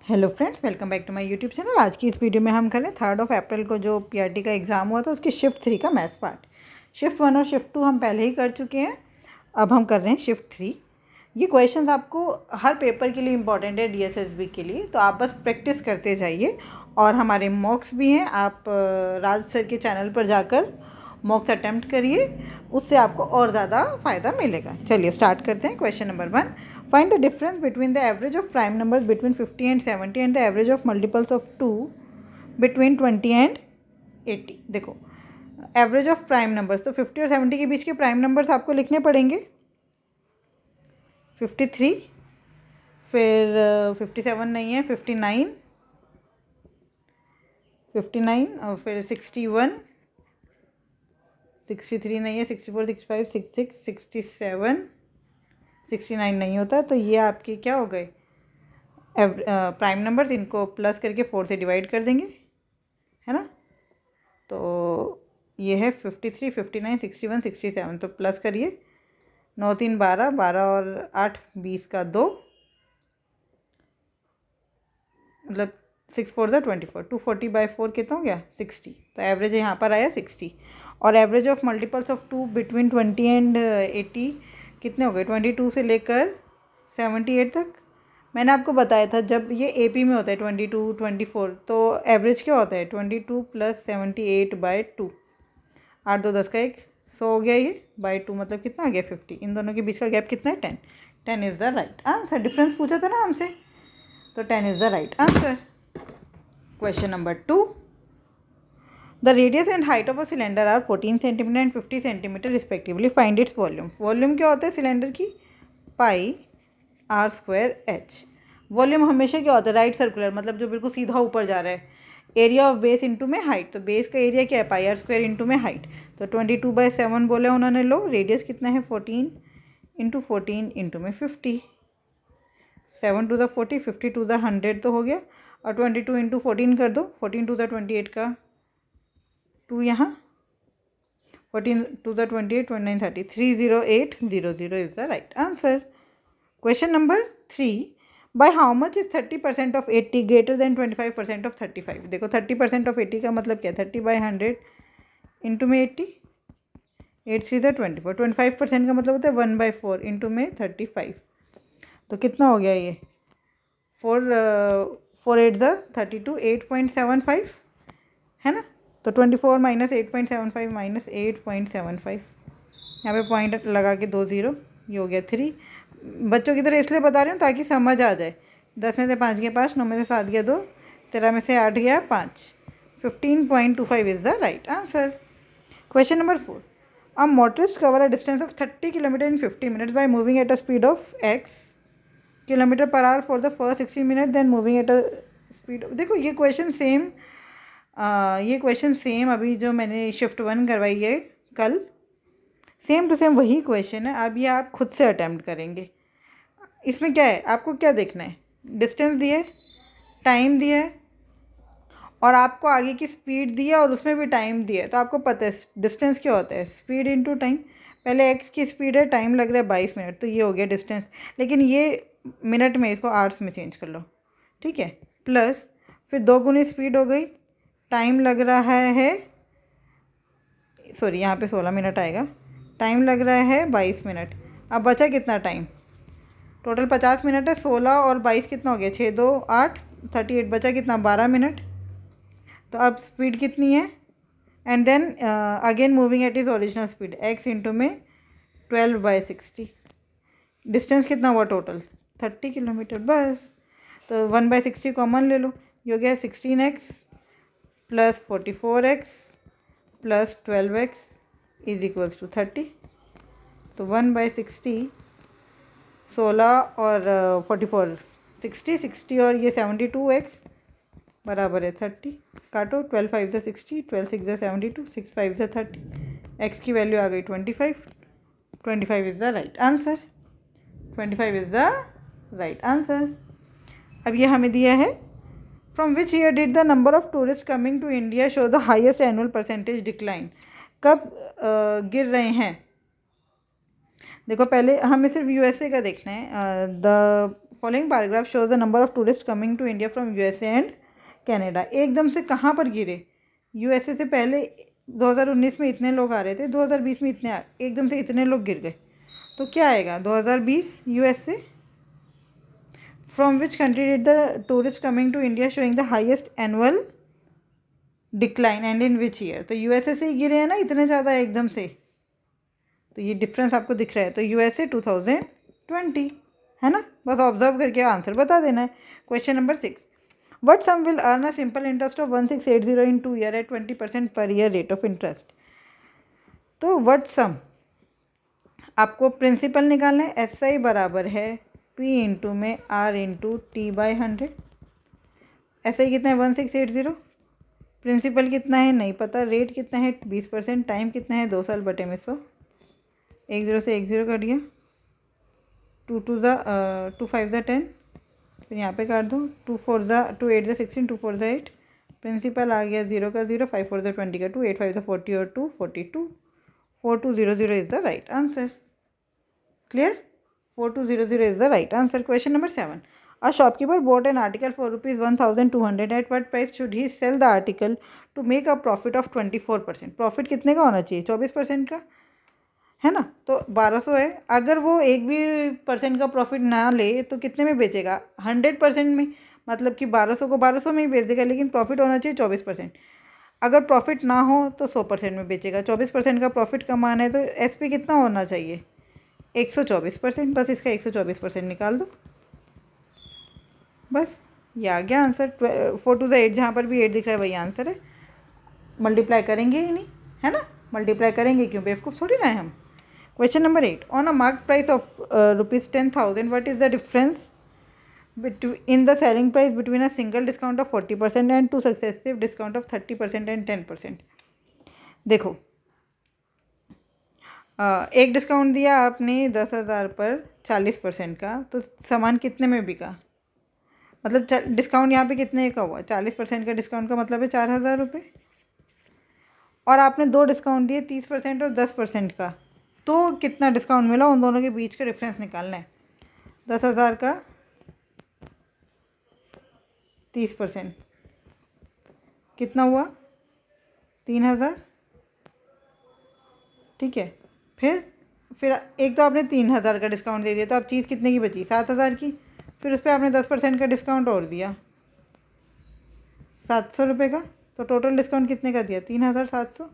Hello friends, welcome back to my YouTube channel. आज की इस वीडियो में हम करें 3 अप्रैल को जो पीआरटी का एग्ज़ाम हुआ था उसकी शिफ्ट 3 का मैथ्स पार्ट। शिफ्ट 1 और शिफ्ट 2 हम पहले ही कर चुके हैं, अब हम कर रहे हैं शिफ्ट 3। ये क्वेश्चंस आपको हर पेपर के लिए इंपॉर्टेंट है, डीएसएसबी के लिए, तो आप बस प्रैक्टिस करते जाइए। और हमारे मॉक्स भी हैं, आप राज सर के चैनल पर जाकर मॉक्स अटैम्प्ट करिए, उससे आपको और ज़्यादा फ़ायदा मिलेगा। चलिए स्टार्ट करते हैं। Question number 1, find the difference between the average of prime numbers between 50 and 70 and the average of multiples of 2 between 20 and 80। देखो, एवरेज ऑफ प्राइम नंबर्स, तो 50 और 70 के बीच के प्राइम नंबर्स आपको लिखने पड़ेंगे। 53, फिर 57 नहीं है, 59, 59 और फिर 61, 63 नहीं है, 64, 65, 66, 67, 69 नहीं होता। तो ये आपके क्या हो गए प्राइम नंबर्स। इनको प्लस करके 4 से डिवाइड कर देंगे, है ना। तो ये है 53, 59, 61, 67। तो प्लस करिए, 9 3 12, 12 और 8 20 का 2, मतलब 6 4 24, 240/4 कितना हो गया 60। तो एवरेज यहाँ पर आया 60। और average of multiples of 2 between 20 and 80 कितने हो गए, 22 से लेकर 78 तक। मैंने आपको बताया था जब ये एपी में होता है 22 24, तो एवरेज क्या होता है 22 + 78/2। 8 2 10 का 1, 100 हो गया। ये बाई 2 मतलब कितना आ गया 50। इन दोनों के बीच का गैप कितना है 10। 10 is the right answer. Difference पूछा था ना हमसे, तो 10 is the right answer. Question number 2, the radius and height of a cylinder are 14 centimetre and 50 centimetre respectively. Find its volume. Volume क्या होता है सिलेंडर की, पाई r²h। वॉल्यूम हमेशा क्या होता है, राइट सर्कुलर, मतलब जो बिल्कुल सीधा ऊपर जा रहा है। एरिया ऑफ बेस इंटू में हाइट, तो बेस का एरिया क्या है πr² इंटू में हाइट। तो 22/7 बोला उन्होंने। लो रेडियस कितना है 14 इंटू 14 इंटू में 50, 7 टू द 40, 50 टू द 100 तो हो गया। और 22 इंटू 14 कर दो, 14 टू द 28 का 2 यहाँ, 14 to the 28, 29 30, 30800 is the right answer. Question number 3, by how much is 30% of 80 greater than 25% of 35। देखो 30% ऑफ 80 का मतलब क्या है, 30/100 इंटू में 80, 8 3 24। 25% का मतलब होता है 1/4 इंटू में 35। तो कितना हो गया ये 4 8 32, 8.75, है ना। तो 24 - 8.75 - 8.75, यहाँ पे पॉइंट लगा के 2 0, ये हो गया 3। बच्चों की तरह इसलिए बता रही हूँ ताकि समझ आ जाए। 10 में से 5 गया 5, 9 में से 7 गया 2, 13 में से 8 गया 5। 15.25 is the right answer. Question number 4, a motorist cover a distance of 30 kilometre in 50 minutes by moving at a speed of x km/h for the first 60 minute, then moving at a speed. देखो ये question same अभी जो मैंने shift 1 करवाई है कल, same to same वही question है। अब ये आप खुद से अटैम्प्ट करेंगे। इसमें क्या है, आपको क्या देखना है, डिस्टेंस दिया है, टाइम दिया है, और आपको आगे की स्पीड दी है और उसमें भी टाइम दिया है। तो आपको पता है डिस्टेंस क्या होता है, स्पीड इनटू टाइम। पहले एक्स की स्पीड है, टाइम लग रहा है 22 मिनट, तो ये हो गया डिस्टेंस। लेकिन ये मिनट में, इसको आवर्स में चेंज कर लो, ठीक है। प्लस फिर 2 गुनी स्पीड हो गई, टाइम लग रहा है, सॉरी यहाँ पे 16 मिनट आएगा, टाइम लग रहा है 22 मिनट। अब बचा कितना टाइम, टोटल 50 मिनट है, 16 और 22 कितना हो गया, 6 2 8, 38, बचा कितना 12 मिनट। तो अब स्पीड कितनी है, and then again moving at is original speed, x into में 12/60। डिस्टेंस कितना हुआ टोटल 30 किलोमीटर, बस। तो 1/60 कॉमन ले लो, ये हो गया 16x + 44x + 12x is equals to 30। तो 1/60, 16 और 44, 60, 60 और ये 72x बराबर है 30। काटो, 12 5 60, 12 6 72, 6 5 30, x की वैल्यू आ गई 25। 25 is the right answer. 25 is the right answer. अब ये हमें दिया है, from which year did the number of tourist coming to India show the highest annual percentage decline. कब गिर रहे हैं। देखो पहले हमें सिर्फ यूएसए का देखना है। The following paragraph shows the number of tourist coming to India from USA and Canada. एकदम से कहाँ पर गिरे? यूएसए से पहले 2019 में इतने लोग आ रहे थे, 2020 में इतने एकदम से इतने लोग गिर गए, तो क्या आएगा? 2020 USA. From which country did the tourist coming to India showing the highest annual decline and in which year? तो यूएसए से ही गिरे हैं ना इतने ज़्यादा एकदम से, तो ये डिफरेंस आपको दिख रहा है। तो यूएसए 2020 है ना, बस ऑब्जर्व करके आंसर बता देना है। Question number 6, what sum will earn a simple interest of 1680 in 2 year at 20% per year rate of interest. तो वट सम आपको प्रिंसिपल निकालना है। एस आई बराबर है पी इंटू में R into T by 100। S I कितना है? 1680। Principal कितना है? नहीं पता। रेट कितना है? 20%। टाइम कितना है? 2 साल बटे में 100। 10 से 10 कट गया। 2 5 10, फिर यहाँ पे काट दो। 2 8 16, 2 4 8। प्रिंसिपल आ गया 0 का 0, 5 4 20 का 2, 8 5 40 और 2 42। 4200 is the right answer. Clear? 4200 is the right answer. Question number 7, a shopkeeper bought an article for rupees 1200, at what price should he sell the article to make a profit of 24%? Profit कितने का होना चाहिए? 24% का, है ना। तो 1200 है, अगर वो एक भी % का प्रॉफिट ना ले तो कितने में बेचेगा? 100% में, मतलब कि 1200 को 1200 में ही बेच देगा, लेकिन प्रॉफिट होना चाहिए 24%। अगर प्रॉफिट ना हो तो 100% में बेचेगा। 24% का प्रॉफिट कमाना है तो एसपी कितना होना चाहिए? 124%। बस इसका 124% निकाल दो, बस ये आ गया आंसर। 4 2 8, जहाँ पर भी 8 दिख रहा है वही आंसर है। मल्टीप्लाई करेंगे ही नहीं, है ना, मल्टीप्लाई करेंगे क्यों? बेवकूफ़ थोड़ी ना है हम। Question number 8, on a mark price of ₹10,000 what is the difference in the selling price between a single discount of 40% and two successive discount of 30% and 10%? देखो, एक डिस्काउंट दिया आपने 10,000 पर 40% का, तो सामान कितने में बिका? मतलब डिस्काउंट यहाँ पे कितने का हुआ? 40% का डिस्काउंट का मतलब है 4,000 रुपये। और आपने 2 डिस्काउंट दिए, 30% और 10% का, तो कितना डिस्काउंट मिला? उन दोनों के बीच का डिफरेंस निकालना है। 10,000 का 30% कितना हुआ? 3,000। ठीक है, फिर एक तो आपने 3,000 का डिस्काउंट दे दिया, तो अब चीज़ कितने की बची? 7,000 की। फिर उस पर आपने 10% का डिस्काउंट और दिया, 700 रुपये का। तो टोटल डिस्काउंट कितने का दिया? 3,700।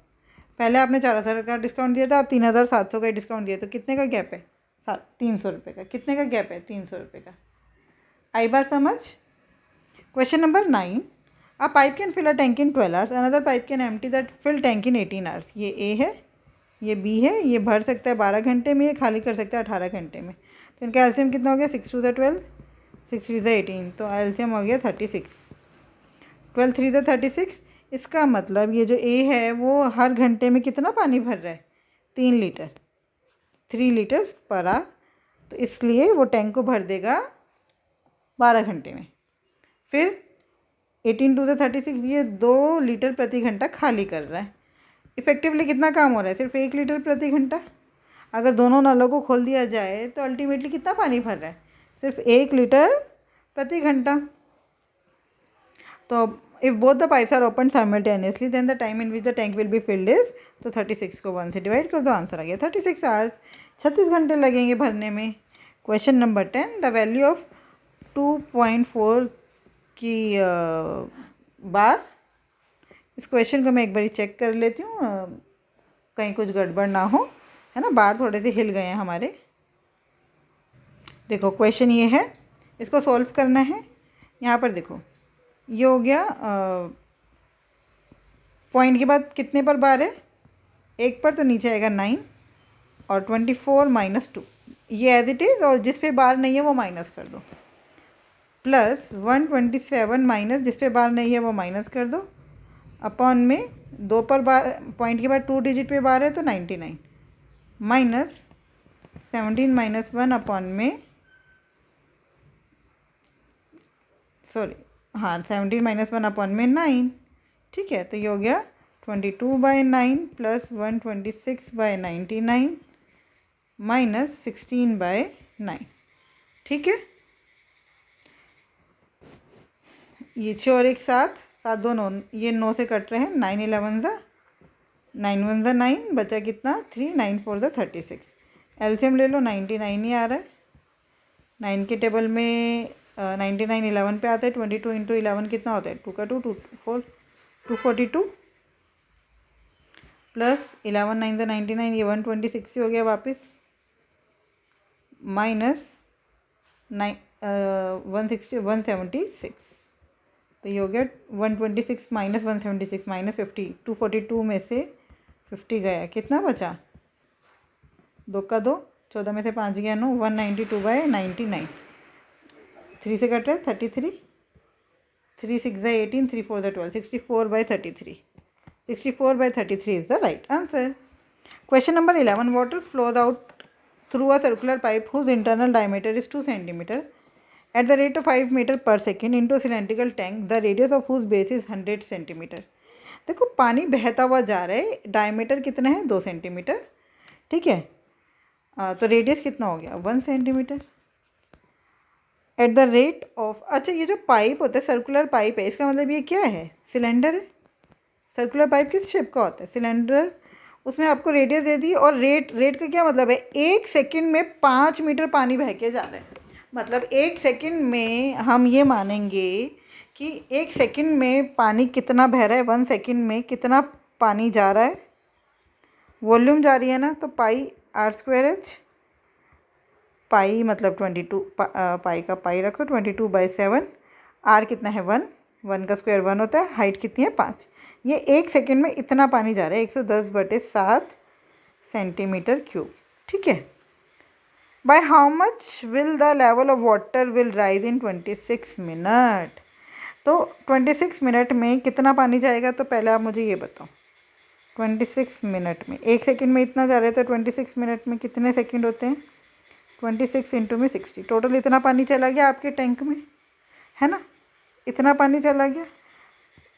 पहले आपने 4,000 का डिस्काउंट दिया था, आप 3,700 का डिस्काउंट दिया, तो कितने का गैप है? 300 रुपये का। कितने का गैप है? 300 रुपये का। आई बात समझ? Question number 9, a pipe can fill a tank in 12 hours, another pipe can empty that fill tank in 18 hours. ये ए है, ये बी है। ये भर सकता है 12 घंटे में, ये खाली कर सकता है 18 घंटे में। तो इनका एलसीएम कितना हो गया? 6 2 12, 6 3 18, तो एलसीएम हो गया 36। 12 3 36। इसका मतलब ये जो ए है वो हर घंटे में कितना पानी भर रहा है? 3 लीटर, 3 लीटर्स पर आवर। तो इसलिए वो टैंक को भर देगा 12 घंटे में। फिर 18 2 36, ये 2 लीटर प्रति घंटा खाली कर रहा है। इफेक्टिवली कितना काम हो रहा है? सिर्फ 1 लीटर प्रति घंटा। अगर दोनों नलों को खोल दिया जाए तो अल्टीमेटली कितना पानी भर रहा है? सिर्फ 1 लीटर प्रति घंटा। तो if both the pipes are open simultaneously then the time in which the tank will be filled is, तो 36 को 1 से डिवाइड कर दो, आंसर आ गया 36 आवर्स। 36 घंटे लगेंगे भरने में। Question number 10, the value of 2.4 की बार। इस क्वेश्चन को मैं एक बार चेक कर लेती हूँ, कहीं कुछ गड़बड़ ना हो, है ना। बार थोड़े से हिल गए हैं हमारे। देखो क्वेश्चन ये है, इसको सॉल्व करना है। यहाँ पर देखो, ये हो गया पॉइंट के बाद कितने पर बार है? 1 पर, तो नीचे आएगा 9 और 24 - 2, ये एज इट इज़, और जिस पे बार नहीं है वो माइनस कर दो, प्लस 127 माइनस जिस पे बार नहीं है वो माइनस कर दो, अपॉन में 2 पर बार, पॉइंट के बाद 2 डिजिट पे बार है तो 99, माइनस 17 - 1 अपॉन में, सॉरी हाँ 17 - 1 अपॉन में 9। ठीक है, तो ये हो गया 22/9 प्लस 126/99 माइनस 16/9। ठीक है, ये 6 और 1 7, 7 2 9, ये 9 से कट रहे हैं, 9 11 ज़ा 9 1 ज़ा 9, बचा कितना 3, 9 4 ज़ा 36। एलसीएम ले लो, 99 ही आ रहा है। 9 के टेबल में 99 11 पे आता है। 22 इंटू 11 कितना होता है, 2 का 2 2 4 242 प्लस 11 9 ज़ा 99, ये 126 ही हो गया वापस, माइनस 176, तो ये हो गया 126 माइनस 176 माइनस 50। 242 में से 50 गया, कितना बचा, 2 का 2, 14 में से 5 गया 9, 192/99। 3 से कट रहा है 33, 3 6 ज़ा 18, 3 4 ज़ा 12, 64/33। 64/33 is the right answer. Question number 11. Water flows out through a circular pipe whose internal diameter is 2 cm at the rate of 5 meter per second into a cylindrical tank, the radius of whose base is 100 cm. देखो पानी बहता हुआ जा रहा है, diameter कितना है 2 centimetre, ठीक है, तो रेडियस कितना हो गया 1 centimetre at the rate of. अच्छा ये जो पाइप होता है सर्कुलर पाइप है, इसका मतलब ये क्या है, सिलेंडर है। सर्कुलर पाइप किस शेप का होता है, सिलेंडर, उसमें आपको रेडियस दे दी, और रेट का क्या मतलब है, 1 सेकंड में 5 मीटर पानी बह के जा रहा है। मतलब 1 सेकंड में हम ये मानेंगे कि 1 सेकंड में पानी कितना बह रहा है, 1 सेकंड में कितना पानी जा रहा है, वॉल्यूम जा रही है ना, तो पाई r²h, पाई मतलब 22, पाई का पाई रखो 22/7, r कितना है 1, 1 का स्क्वायर 1 होता है, हाइट कितनी है 5, ये 1 सेकंड में इतना पानी जा रहा है 110/7 सेंटीमीटर क्यूब, ठीक है। Bye how much will the level of water will rise in 26 minute, तो 26 मिनट में कितना पानी जाएगा, तो पहले आप मुझे ये बताओ 26 मिनट में, 1 सेकंड में इतना जा रहा है, तो 26 मिनट में कितने सेकंड होते हैं, 26 इंटू में 60, टोटल इतना पानी चला गया आपके टैंक में, है ना, इतना पानी चला गया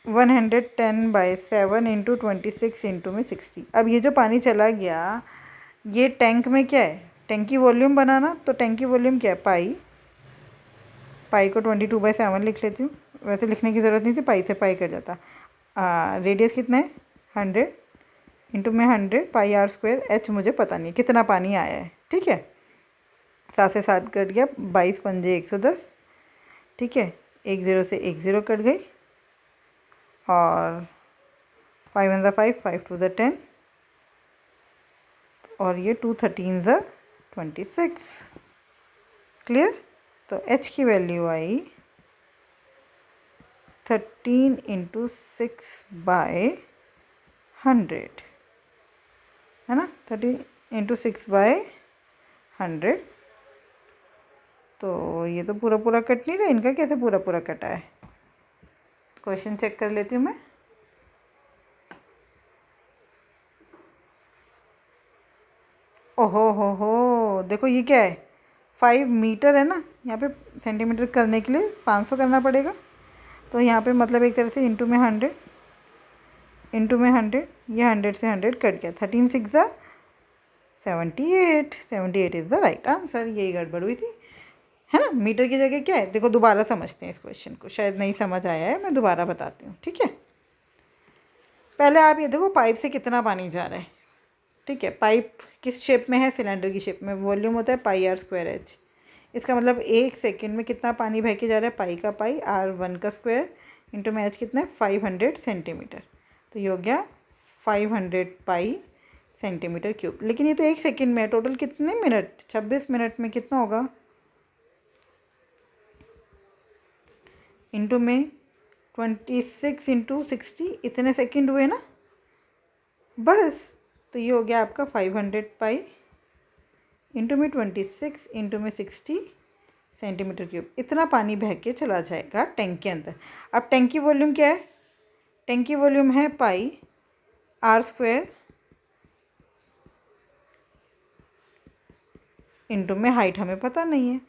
110/7 इंटू 26 इंटू में 60। अब ये जो पानी चला गया ये टैंक में क्या है, टैंक की वॉल्यूम बनाना, तो टैंक की वॉल्यूम क्या है, पाई को 22/7 लिख लेती हूँ, वैसे लिखने की ज़रूरत नहीं थी, पाई से पाई कर जाता। रेडियस कितना है 100 इंटू में 100 पाई r², h मुझे पता नहीं कितना पानी आया है, ठीक है। 7 से 7 कट गया, 22 पंजे 110, ठीक है, 1 0 से 1 0 कट गई, और 5 1 ज़ा 5, 5 2 ज़ा 10, और ये 2 13 ज़ा 26, क्लियर। तो h की वैल्यू आई 13 इंटू 6/100, है ना, 30 इंटू 6/100। तो ये तो पूरा पूरा कट नहीं रहा, इनका कैसे पूरा पूरा कटा है, क्वेश्चन चेक कर लेती हूँ मैं। ओहो हो, देखो ये क्या है 5 मीटर है ना, यहाँ पे सेंटीमीटर करने के लिए 500 करना पड़ेगा, तो यहाँ पे मतलब एक तरह से इंटू में 100 इंटू में 100, ये 100 से 100 कट गया, 13 6 ज़ा 78, 78 इज़ द राइट आंसर। यही गड़बड़ हुई थी, है ना, मीटर की जगह क्या है, देखो दोबारा समझते हैं इस क्वेश्चन को, शायद नहीं समझ आया है, मैं दोबारा बताती हूँ, ठीक है। पहले आप ये देखो पाइप से कितना पानी जा रहा है, ठीक है, पाइप किस शेप में है, सिलेंडर की शेप में, वॉल्यूम होता है पाई r²h, इसका मतलब 1 सेकंड में कितना पानी बह के जा रहा है, पाई का पाई r1 का स्क्वायर इंटू में h कितना है 500 सेंटीमीटर, तो ये हो गया 500 पाई सेंटीमीटर क्यूब। लेकिन ये तो 1 सेकंड में है, टोटल कितने मिनट, 26 मिनट में कितना होगा, इंटू में 26 इंटू 60, इतने सेकंड हुए ना बस, तो ये हो गया आपका 500 पाई इंटू में 26 इंटू में 60 सेंटीमीटर क्यूब, इतना पानी बह के चला जाएगा टैंक के अंदर। अब टैंक की वॉल्यूम क्या है, टैंक की वॉल्यूम है पाई r² इंटू में हाइट हमें पता नहीं है।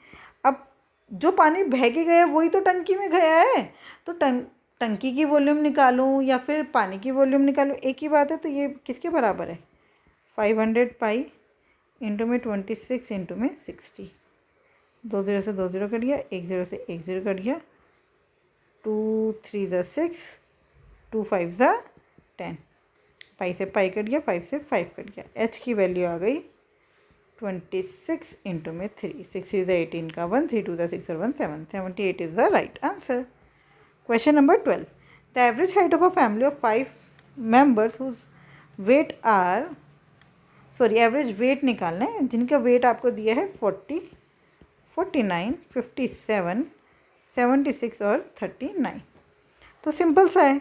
अब जो पानी बह के गया वही तो टंकी में गया है, तो टंकी की वॉल्यूम निकालूं या फिर पानी की वॉल्यूम निकालूं, एक ही बात है, तो ये किसके बराबर है 500 पाई इंटू में 26 इंटू में 60, 2 0 से 2 0 कट गया, 1 0 से 1 0 कट गया, 2 3 ज़ा 6, 2 5 ज़ा 10, पाई से पाई कट गया, 5 से 5 कट गया। h की वैल्यू आ गई 26 इंटू में 3, 6 3 ज़ा 18 का 1, 3 2 ज़ा 6 और 1 7, 78 is the right answer. Question number 12, the average height of a family of 5 members whose weight are, sorry average weight निकालना है जिनका वेट आपको दिया है 40, 49, 57, 76 और 39। तो सिंपल सा है,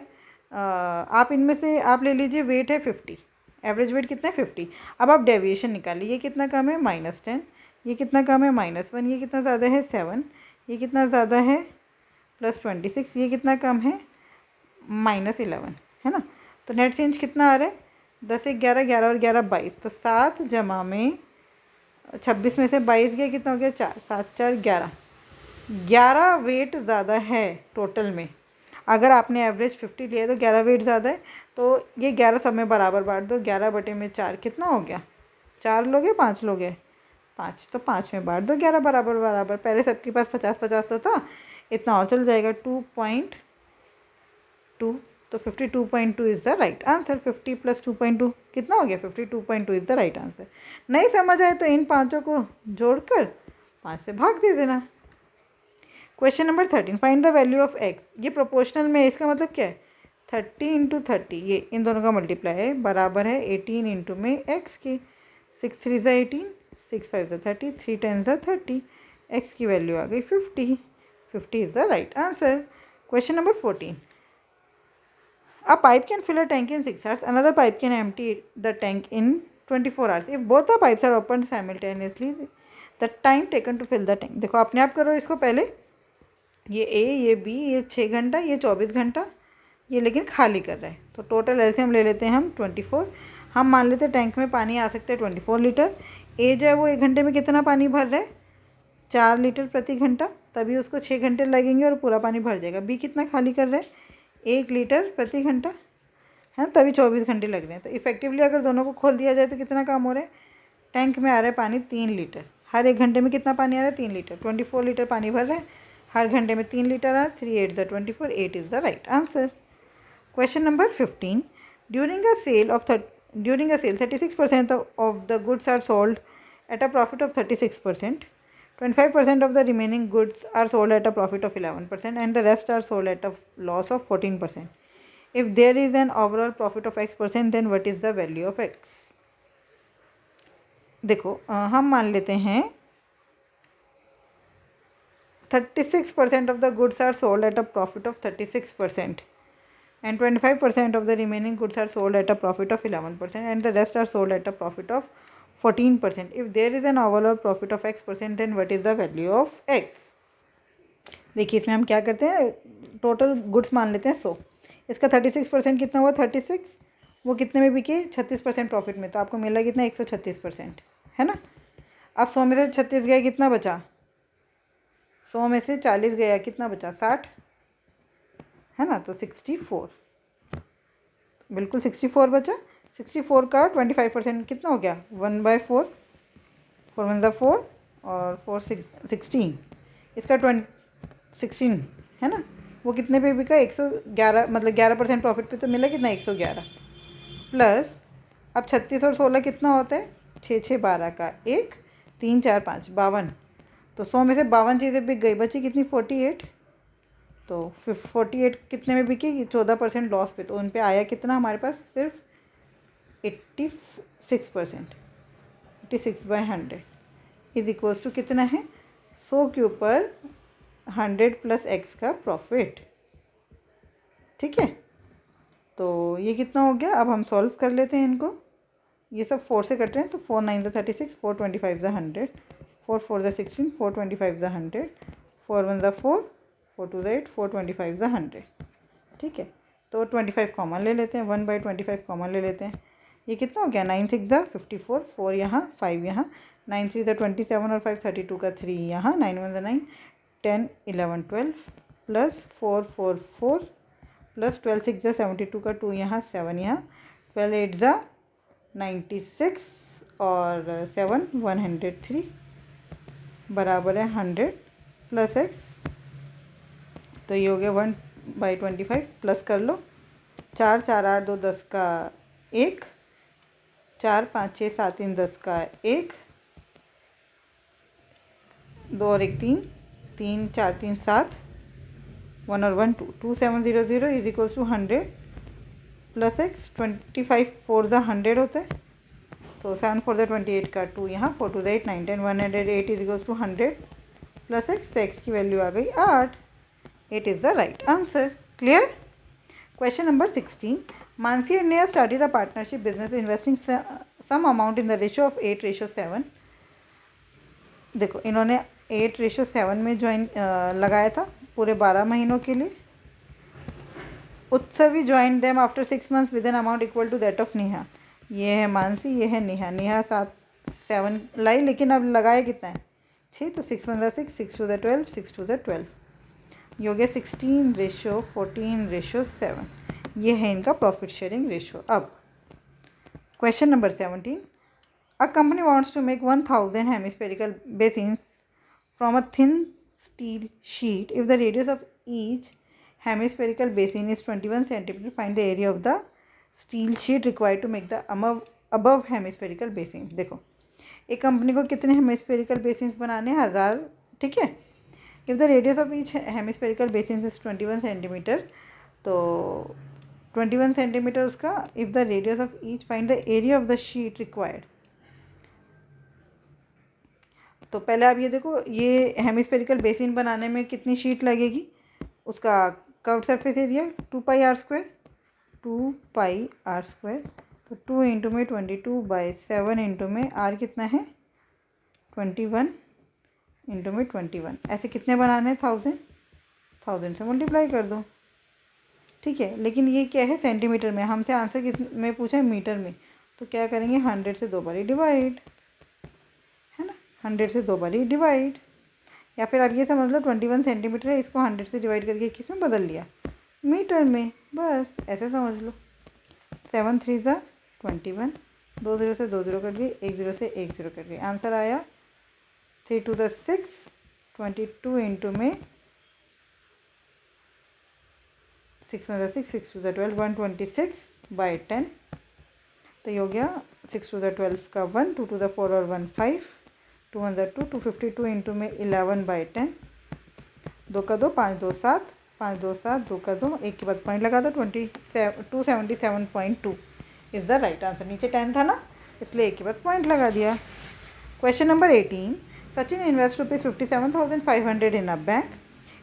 आप इनमें से आप ले लीजिए, वेट है 50, एवरेज वेट कितना है 50। अब आप डेविएशन निकालिए, ये कितना कम है -10, ये कितना कम है -1, ये कितना ज़्यादा है 7, ये कितना ज़्यादा है +26, ये कितना कम है -11, है ना। तो नेट चेंज कितना आ रहा है 10 1 11, 11 और 11 22, तो 7 जमा में 26 में से 22 गया, कितना हो गया 4, 7 4 11, 11 वेट ज़्यादा है टोटल में। अगर आपने एवरेज 50 लिया है तो 11 वेट ज़्यादा है, तो ये 11 सब में बराबर बांट दो, 11 बटे में 4 कितना हो गया, 4 लोगे 5 लोगे 5, तो 5 में बांट दो 11 बराबर बराबर। पहले सबके पास 50 50 तो था, इतना और चल जाएगा 2.2, तो 52.2 इज़ द राइट आंसर। 50 + 2.2 कितना हो गया 52.2 इज़ द राइट आंसर। नहीं समझ आए तो इन पाँचों को जोड़कर 5 से भाग दे देना। Question number 13, find the value of x। ये प्रोपोर्शनल में, इसका मतलब क्या है 30 इंटू 30, ये इन दोनों का मल्टीप्लाई है, बराबर है 18 इंटू में x के। 6 3 ज़ा 18, 6 5 ज़ा 30, 3 10 ज़ा 30, x की वैल्यू आ गई 50, 50 is the right answer. Question number 14, a pipe can fill a tank in 6 hours, another pipe can empty the tank in 24 hours. If both the pipes are opened simultaneously, the time taken to fill the tank, देखो अपने आप करो इसको पहले, ये ए, ये B, ये 6 घंटा, ये 24 घंटा, ये लेकिन खाली कर रहा है, तो टोटल ऐसे हम ले लेते हैं हम 24। हम मान लेते हैं टैंक में पानी आ सकते हैं 24 लीटर। ए जो है वो 1 घंटे में कितना पानी भर रहा है 4 लीटर प्रति घंटा, तभी उसको 6 घंटे लगेंगे और पूरा पानी भर जाएगा। बी कितना खाली कर रहा है 1 लीटर प्रति घंटा, है, तभी 24 घंटे लग रहे हैं। तो इफेक्टिवली अगर दोनों को खोल दिया जाए तो कितना काम हो रहा है, टैंक में आ रहा है पानी 3 लीटर, हर 1 घंटे में कितना पानी आ रहा है 3 लीटर, 24 लीटर पानी भर रहा है, हर घंटे में 3 लीटर आ, 3 8 ज़ा 24, 8 is the right answer. Question number 15, during a sale 36% of the goods are sold at a profit of 36%, 25% of the remaining goods are sold at a profit of 11%, and the rest are sold at a loss of 14%. If there is an overall profit of x%, then what is the value of x? देखो हम मान लेते हैं 36% of the goods are sold at a profit of 36%, and 25% of the remaining goods are sold at a profit of 11%, and the rest are sold at a profit of 14%. If there is an overall profit of x%, then what is the value of x? देखिए इसमें हम क्या करते हैं, total goods मान लेते हैं 100, इसका 36% कितना हुआ 36, वो कितने में बिके 36% प्रॉफिट में, तो आपको मिला कितना 136%, है ना। अब 100 में से 36 गया, कितना बचा 100 में से 40 गया, कितना बचा 60, है ना, तो 64, बिल्कुल 64 बचा। 64 का 25% कितना हो गया 1/4, 4 1 4 और 4 16, इसका 16 है ना, वो कितने पे बिका 111, मतलब 11% प्रॉफिट पे, तो मिला कितना 111 प्लस, अब 36 और 16 कितना होता है 6 6 12 का 1, 3 4 5 52, तो 100 में से 52 चीज़ें बिक गई, बची कितनी 48, तो 48 कितने में बिकेगी 14% लॉस पे, तो उन पे आया कितना हमारे पास सिर्फ 86%, 86/100 इज इक्वल्स टू कितना है 100 के ऊपर 100 + x का प्रॉफिट। ठीक है, तो ये कितना हो गया, अब हम सॉल्व कर लेते हैं इनको, ये सब 4 से कट रहे हैं, तो 4 9 ज़ा 36, 4 25 ज़ा 100, 4 4 ज़ा 16, 4 25 ज़ा 100, 4 1 ज़ा 4, 4 2 ज़ा 8, 4 25 ज़ा 100। ठीक है, तो 25 कॉमन ले लेते हैं, 1/25 कॉमन ले लेते हैं, ये कितना हो गया 9 6 ज़ा 54, 4 यहाँ 5 यहाँ, 9 3 ज़ा 27 और 5 32 का 3 यहाँ, 9 1 ज़ा 9, 10 11 12 प्लस 4 4 4 प्लस 12 6 ज़ा 72 का 2 यहाँ 7 यहाँ, 12 8 ज़ा 96 और 7 103 बराबर है 100 + x, तो ये हो गया बाई 25 प्लस कर लो, 4 4 8 2 10 का 1, 4 5 6 7 3 10 का 1, 2 और 1 3, 3 4 3 7, 1 और 1 2, 2700 is equals to 100 plus X, 25 4 ज़ा 100 होता है, तो 7 4 ज़ा 28 का 2 यहाँ, 4 2 ज़ा 8 9 10, 108 is equals to 100 plus X, तो एक्स की वैल्यू आ गई 8. It is the right answer. Clear? Question number 16. Mansi and Neha started a partnership business investing some amount in the ratio of 8:7. देखो इन्होंने 8:7 में ज्वाइन लगाया था पूरे 12 महीनों के लिए. Utsavi join them after 6 months with an amount equal to that of Neha. ये है मानसी, ये है नेहा. नेहा 7 लाई, लेकिन अब लगाया कितना है 6, तो 6 1 6, 6 2 12, 6 2 12. ये हो गया 16:14:7. ये है इनका प्रॉफिट शेयरिंग रेशो. अब question number 17. A company wants to make 1000 hemispherical basins from a thin steel sheet. If the radius of each hemispherical basin is 21 centimetre, find the area of the steel sheet required to make the above hemispherical basin. देखो एक company को कितने hemispherical basins बनाने हैं, 1000. ठीक है. If the radius of each hemispherical basin is 21 centimetre, तो 21 centimetre उसका. If the radius of each, find the area of the sheet required. तो पहले आप ये देखो, ये हेमिस्फेरिकल बेसिन बनाने में कितनी शीट लगेगी, उसका curved surface area 2πr². 2πr², तो 2 इंटू में 22/7 इंटू में r कितना है 21 इंटू में 21. ऐसे कितने बनाने हैं 1000 से मल्टीप्लाई कर दो. ठीक है. लेकिन ये क्या है सेंटीमीटर में, हमसे आंसर किस में पूछा है मीटर में, तो क्या करेंगे 100 से 2 बारी डिवाइड, है ना. 100 से 2 बारी डिवाइड, या फिर आप ये समझ लो 21 सेंटीमीटर है, इसको 100 से डिवाइड करके किस में बदल लिया, मीटर में. बस ऐसे समझ लो. 7 3 ज़ा 21, 2 0 से 2 0 कट गई, 1 0 से 1 0 कट गई. आंसर आया 3 2 ज़ा 6, 22 इंटू में 6 1 ज़ा 6, 6 2 ज़ा 12, 126/10. तो ये हो गया 6 2 ज़ा 12 का 1, 2 2 ज़ा 4 और 1 5, 2 1 ज़ा 2, 252 इंटू में 11/10. 2 का 2, 5 2 7, 5 2 7, 2 का 2, एक के बाद पॉइंट लगा दो. 277.2 इज़ द राइट आंसर. नीचे 10 था ना, इसलिए एक के बाद पॉइंट लगा दिया. Question number 18. Sachin invests rupees 57,500 in a bank.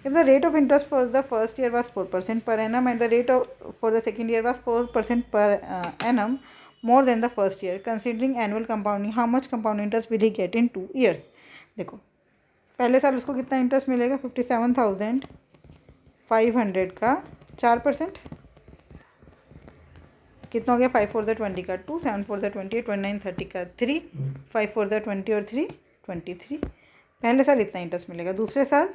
If the rate of interest for the first year was 4% per annum and the rate for the second year was 4% per annum more than the first year, considering annual compounding, how much compound interest will he get in 2 years? देखो पहले साल उसको कितना interest मिलेगा 57,500 का 4%, कितना हो गया 5 4 ज़ा 20 का 2, 7 4 ज़ा 28, 29 30 का 3, 5 4 ज़ा 20 और 3 23. पहले साल इतना इंटरेस्ट मिलेगा. दूसरे साल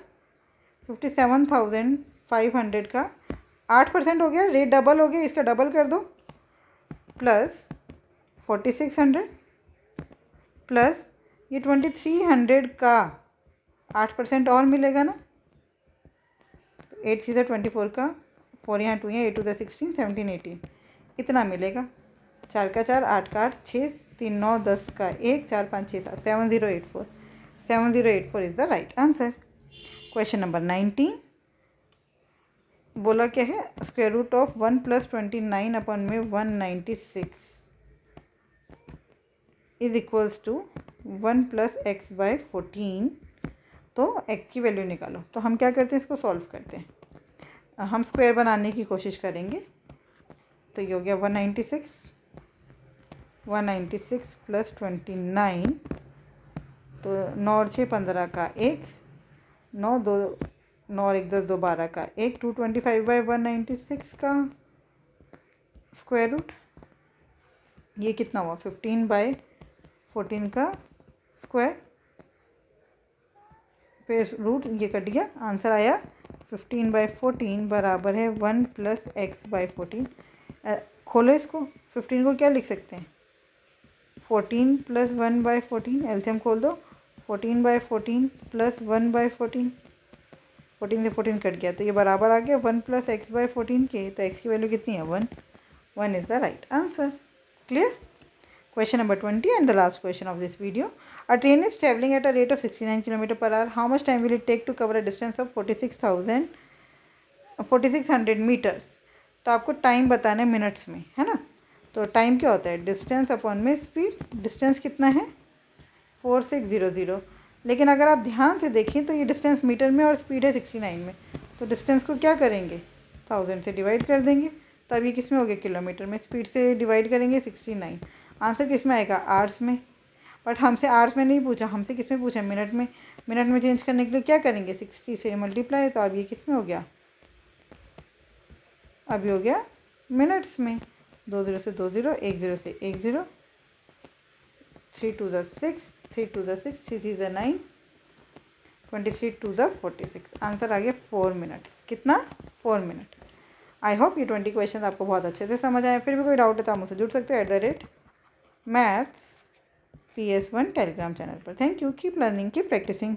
57,500 का 8% हो गया, रेट डबल हो गया, इसका डबल कर दो, प्लस 4600 प्लस ये 2300 का 8% और मिलेगा ना. 8 3 ज़ा 24 का 4 यहाँ 2 यहाँ 8 2 ज़ा 16, 17 18 इतना मिलेगा. 4 का 4, 8 का 8, 6 3 9 10 का 1, 4 5 6 7, 7084. 7084 is the right answer. Question number 19. बोला क्या है, स्क्वायर रूट ऑफ 1 + 29 अपन में 196 इज इक्वल्स टू 1 + x/14. तो x की वैल्यू निकालो. तो हम क्या करते हैं, इसको सॉल्व करते हैं. हम स्क्वायर बनाने की कोशिश करेंगे. तो ये हो गया 196 + 29, तो 9 और 6 15 का 1, 9 2 9 और 1 10 2 12 का 1, 225/196 का स्क्वायर रूट. ये कितना हुआ 15/14 का स्क्वायर, फिर रूट ये कट गया. आंसर आया 15/14 बराबर है 1 + x/14. खोलो इसको. 15 को क्या लिख सकते हैं 14 + 1/14. एलसीएम खोल दो. 14/14 + 1/14 14 से 14 कट गया तो ये बराबर आ गया 1 + x/14 के। तो x की वैल्यू कितनी है 1। 1 is the right answer. Clear. Question number 20 and the last question of this video. A train is traveling at a rate of 69 km/h. How much time will it take to cover a distance of 4600 meters? तो आपको time बताना है minutes में, है ना। तो time क्या होता है, डिस्टेंस अपॉन में स्पीड। डिस्टेंस कितना है 4600, लेकिन अगर आप ध्यान से देखें तो ये डिस्टेंस मीटर में और स्पीड है 69 में। तो डिस्टेंस को क्या करेंगे 1000 से डिवाइड कर देंगे, तब ये किस में हो गया किलोमीटर में। स्पीड से डिवाइड करेंगे 69। आंसर किस में आएगा आवर्स में। बट हमसे आवर्स में नहीं पूछा, हमसे किस में पूछा मिनट में। मिनट में चेंज करने के लिए क्या करेंगे 60 से मल्टीप्लाई। तो अब ये किस में हो गया, अभी हो गया मिनट्स में। 2 0 से 2 0, 1 0 से 1 0, 3 2 6, 3 2 6, 3 3 9, 23 2 46। आंसर आ गया 4 मिनट्स। कितना 4 मिनट। आई होप ये 20 क्वेश्चन आपको बहुत अच्छे से समझ आए। फिर भी कोई डाउट है तो आप मुझसे जुड़ सकते हो @maths PS1 टेलीग्राम चैनल पर। Thank you. Keep learning, keep practising.